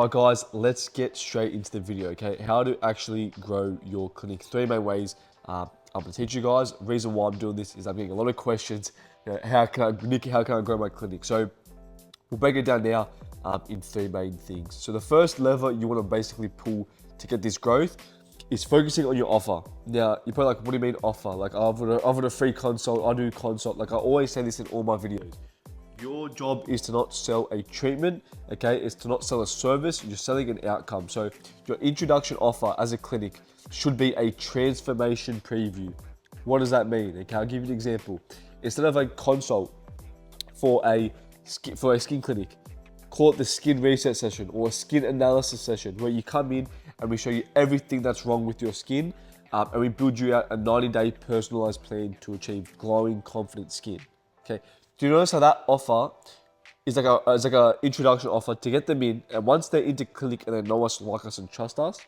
Right guys, let's get straight into the video, okay? How to actually grow your clinic. 3 main ways I'm going to teach you guys. Reason why I'm doing this is I'm getting a lot of questions. How can I grow my clinic? So we'll break it down now in 3 main things. So the first lever you want to basically pull to get this growth is focusing on your offer. Now, you're probably like, what do you mean offer? Like, I've got a free consult, I do consult. Like I always say this in all my videos. Your job is to not sell a treatment, okay? It's to not sell a service, you're selling an outcome. So your introduction offer as a clinic should be a transformation preview. What does that mean? Okay, I'll give you an example. Instead of a consult for a skin clinic, call it the skin reset session or a skin analysis session where you come in and we show you everything that's wrong with your skin and we build you out a 90-day personalized plan to achieve glowing, confident skin, okay? Do you notice how that offer is like a introduction offer to get them in, and once they're into clinic and they know us, like us, and trust us,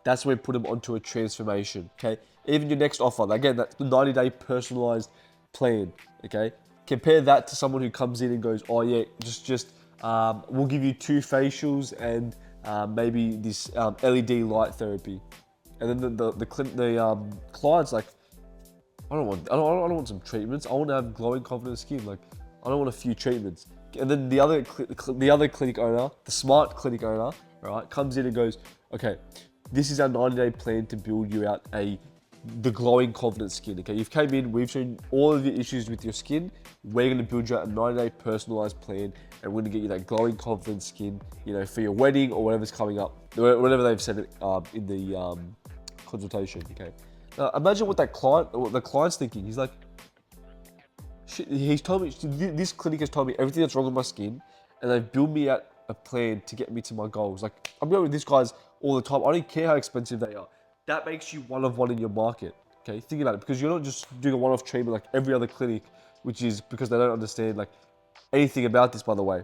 that's when we put them onto a transformation, okay? Even your next offer, again, that's the 90-day personalized plan, okay? Compare that to someone who comes in and goes, oh yeah, we'll give you 2 facials and maybe this LED light therapy, and then the client's like, I don't want some treatments. I want to have glowing, confident skin. Like, I don't want a few treatments. And then the other clinic owner, the smart clinic owner, right, comes in and goes, okay, this is our 90-day plan to build you out the glowing, confident skin. Okay, you've came in, we've seen all of the issues with your skin. We're going to build you out a 90-day personalized plan, and we're going to get you that glowing, confident skin, for your wedding or whatever's coming up, whatever they've said in the consultation. Okay. Now, imagine what the client's thinking. He's like, shit, he's told me, this clinic has told me everything that's wrong with my skin, and they've built me out a plan to get me to my goals. Like, I'm going with these guys all the time. I don't care how expensive they are. That makes you one of one in your market, okay? Think about it, because you're not just doing a one-off treatment like every other clinic, which is because they don't understand like anything about this, by the way.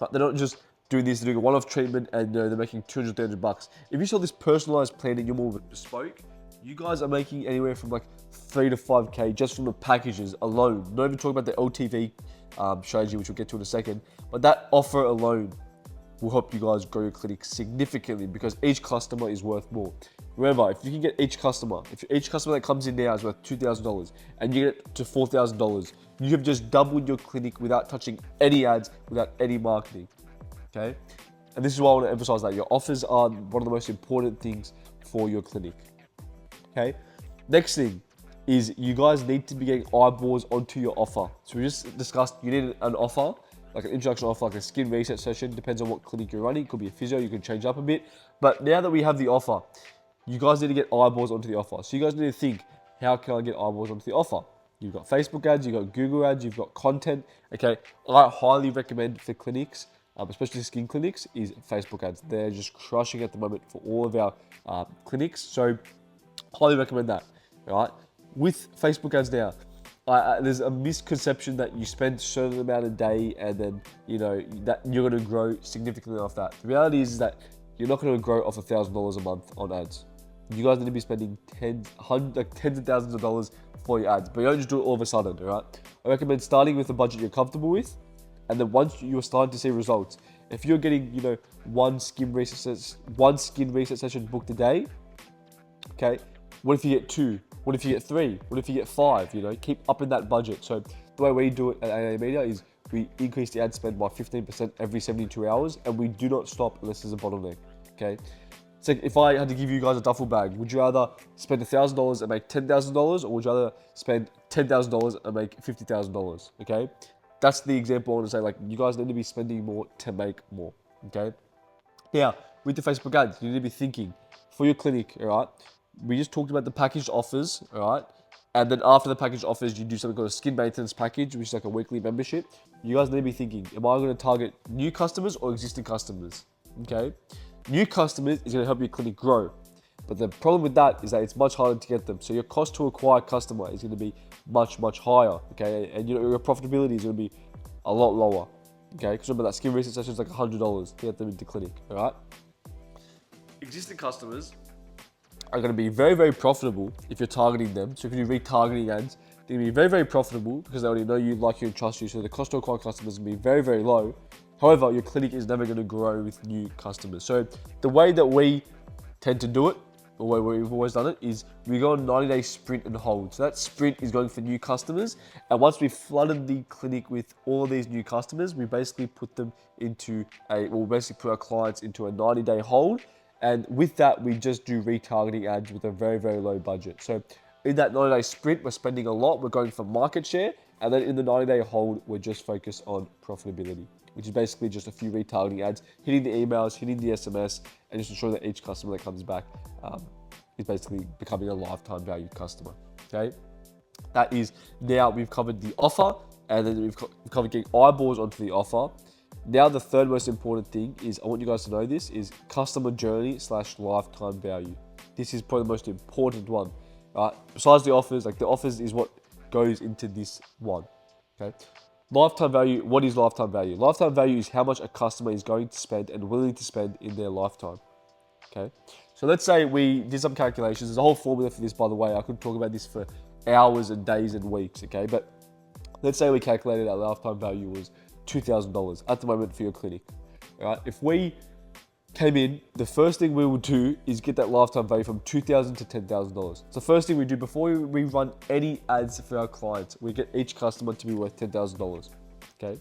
Like, they're not just doing this, they're doing a one-off treatment and they're making 200, 300 bucks. If you saw this personalized plan and you're more bespoke, you guys are making anywhere from like 3 to 5K just from the packages alone. Not even talking about the LTV strategy, which we'll get to in a second. But that offer alone will help you guys grow your clinic significantly because each customer is worth more. Remember, if you can get each customer that comes in now is worth $2,000 and you get it to $4,000, you have just doubled your clinic without touching any ads, without any marketing, okay? And this is why I want to emphasize that. Your offers are one of the most important things for your clinic. Okay, next thing is you guys need to be getting eyeballs onto your offer. So we just discussed you need an offer, like an introduction offer, like a skin reset session. Depends on what clinic you're running. It could be a physio, you can change up a bit. But now that we have the offer, you guys need to get eyeballs onto the offer. So you guys need to think, how can I get eyeballs onto the offer? You've got Facebook ads, you've got Google ads, you've got content. Okay, I highly recommend for clinics, especially skin clinics, is Facebook ads. They're just crushing at the moment for all of our clinics. So highly recommend that, right? With Facebook ads now, there's a misconception that you spend a certain amount a day and then, that you're going to grow significantly off that. The reality is that you're not going to grow off $1,000 a month on ads. You guys need to be spending tens of thousands of dollars for your ads, but you don't just do it all of a sudden, all right? I recommend starting with a budget you're comfortable with, and then once you're starting to see results, if you're getting, one skin reset session booked a day, okay, what if you get 2? What if you get 3? What if you get 5? Keep upping that budget. So the way we do it at AA Media is we increase the ad spend by 15% every 72 hours, and we do not stop unless there's a bottleneck, okay? So if I had to give you guys a duffel bag, would you rather spend $1,000 and make $10,000, or would you rather spend $10,000 and make $50,000, okay? That's the example I want to say, like, you guys need to be spending more to make more, okay? Now, with the Facebook ads, you need to be thinking, for your clinic, all right? We just talked about the packaged offers, all right? And then after the packaged offers, you do something called a skin maintenance package, which is like a weekly membership. You guys need to be thinking, am I going to target new customers or existing customers, okay? New customers is going to help your clinic grow. But the problem with that is that it's much harder to get them. So your cost to acquire customer is going to be much, much higher, okay? And your profitability is going to be a lot lower, okay? Because remember, that skin reset session is like $100 to get them into clinic, all right? Existing customers are going to be very, very profitable if you're targeting them. So if you do retargeting ads, they're going to be very, very profitable because they already know you, like you, and trust you. So the cost to acquire customers is going to be very, very low. However, your clinic is never going to grow with new customers. So the way that we tend to do it, the way we've always done it, is we go on 90-day sprint and hold. So that sprint is going for new customers. And once we've flooded the clinic with all of these new customers, we basically put them into basically put our clients into a 90-day hold. And with that, we just do retargeting ads with a very, very low budget. So in that 90-day sprint, we're spending a lot. We're going for market share. And then in the 90-day hold, we're just focused on profitability, which is basically just a few retargeting ads, hitting the emails, hitting the SMS, and just ensuring that each customer that comes back is basically becoming a lifetime value customer, okay? That is, now we've covered the offer, and then we've covered getting eyeballs onto the offer. Now the third most important thing is, I want you guys to know this, is customer journey / lifetime value. This is probably the most important one, right? Besides the offers, like the offers is what goes into this one, okay? Lifetime value, what is lifetime value? Lifetime value is how much a customer is going to spend and willing to spend in their lifetime, okay? So let's say we did some calculations. There's a whole formula for this, by the way. I could talk about this for hours and days and weeks, okay? But let's say we calculated our lifetime value was $2,000 at the moment for your clinic, all right? If we came in, the first thing we will do is get that lifetime value from $2,000 to $10,000. So the first thing we do before we run any ads for our clients, we get each customer to be worth $10,000, okay?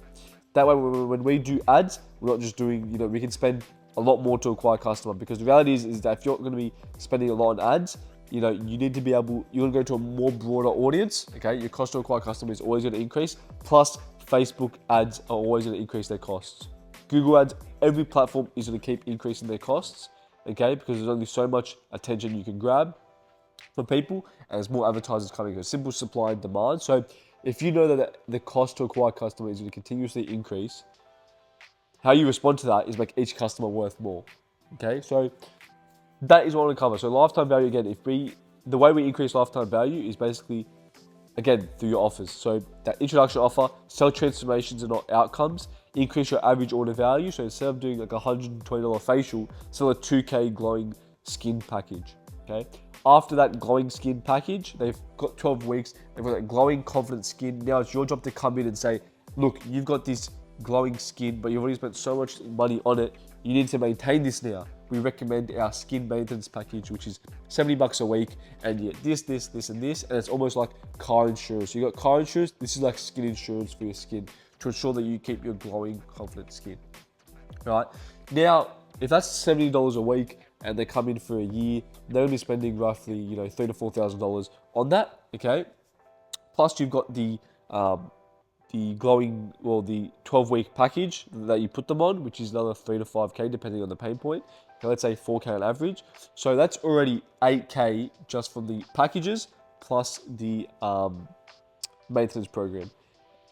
That way, when we do ads, we're not just doing, we can spend a lot more to acquire a customer, because the reality is that if you're going to be spending a lot on ads, you need to be able, you're going to go to a more broader audience, okay? Your cost to acquire customer is always going to increase, plus Facebook ads are always going to increase their costs. Google ads, every platform is going to keep increasing their costs, okay? Because there's only so much attention you can grab for people, and there's more advertisers coming. It's simple supply and demand. So if you know that the cost to acquire customer is going to continuously increase, how you respond to that is make each customer worth more, okay? So that is what I want to cover. So lifetime value, again, the way we increase lifetime value is basically, again, through your offers. So that introduction offer, sell transformations and not outcomes, increase your average order value. So instead of doing like a $120 facial, sell a $2K glowing skin package, okay? After that glowing skin package, they've got 12 weeks, they've got that glowing confident skin. Now it's your job to come in and say, look, you've got this glowing skin, but you've already spent so much money on it. You need to maintain this now. We recommend our skin maintenance package, which is $70 a week, and you get this, and this, and it's almost like car insurance. So you got car insurance, this is like skin insurance for your skin to ensure that you keep your glowing, confident skin. All right. Now, if that's $70 a week and they come in for a year, they're going to be spending roughly, $3,000 to $4,000 on that. Okay. Plus, you've got the glowing, the 12-week package that you put them on, which is another 3 to 5K depending on the pain point. Okay, let's say 4K on average. So that's already 8K just from the packages plus the maintenance program.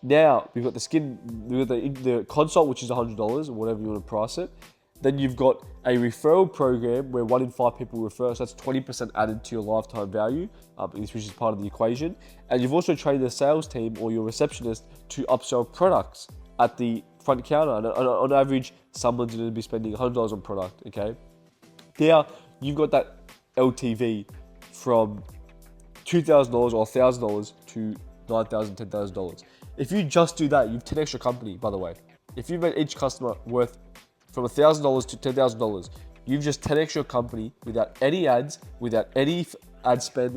Now we've got the consult, which is $100 or whatever you want to price it. Then you've got a referral program where 1 in 5 people refer, so that's 20% added to your lifetime value, which is part of the equation. And you've also trained the sales team or your receptionist to upsell products at the front counter. And on average, someone's going to be spending $100 on product, okay? Now, you've got that LTV from $2,000 or $1,000 to $9,000, $10,000. If you just do that, you've 10x your company, by the way. If you've made each customer worth from $1,000 to $10,000, you've just 10x your company without any ads, without any ad spend,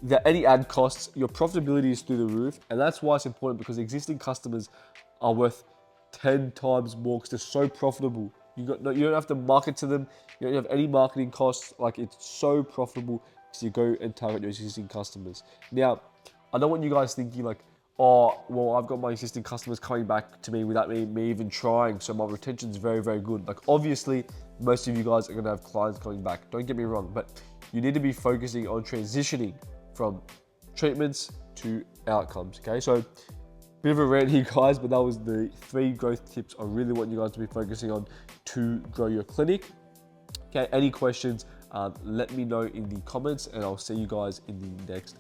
without any ad costs. Your profitability is through the roof, and that's why it's important, because existing customers are worth 10 times more because they're so profitable. You don't have to market to them. You don't have any marketing costs. It's so profitable because you go and target your existing customers. Now, I don't want you guys thinking oh, well, I've got my existing customers coming back to me without me even trying, so my retention is very, very good. Obviously, most of you guys are going to have clients coming back. Don't get me wrong, but you need to be focusing on transitioning from treatments to outcomes, okay? So, bit of a rant here, guys, but that was the 3 growth tips I really want you guys to be focusing on to grow your clinic. Okay, any questions, let me know in the comments, and I'll see you guys in the next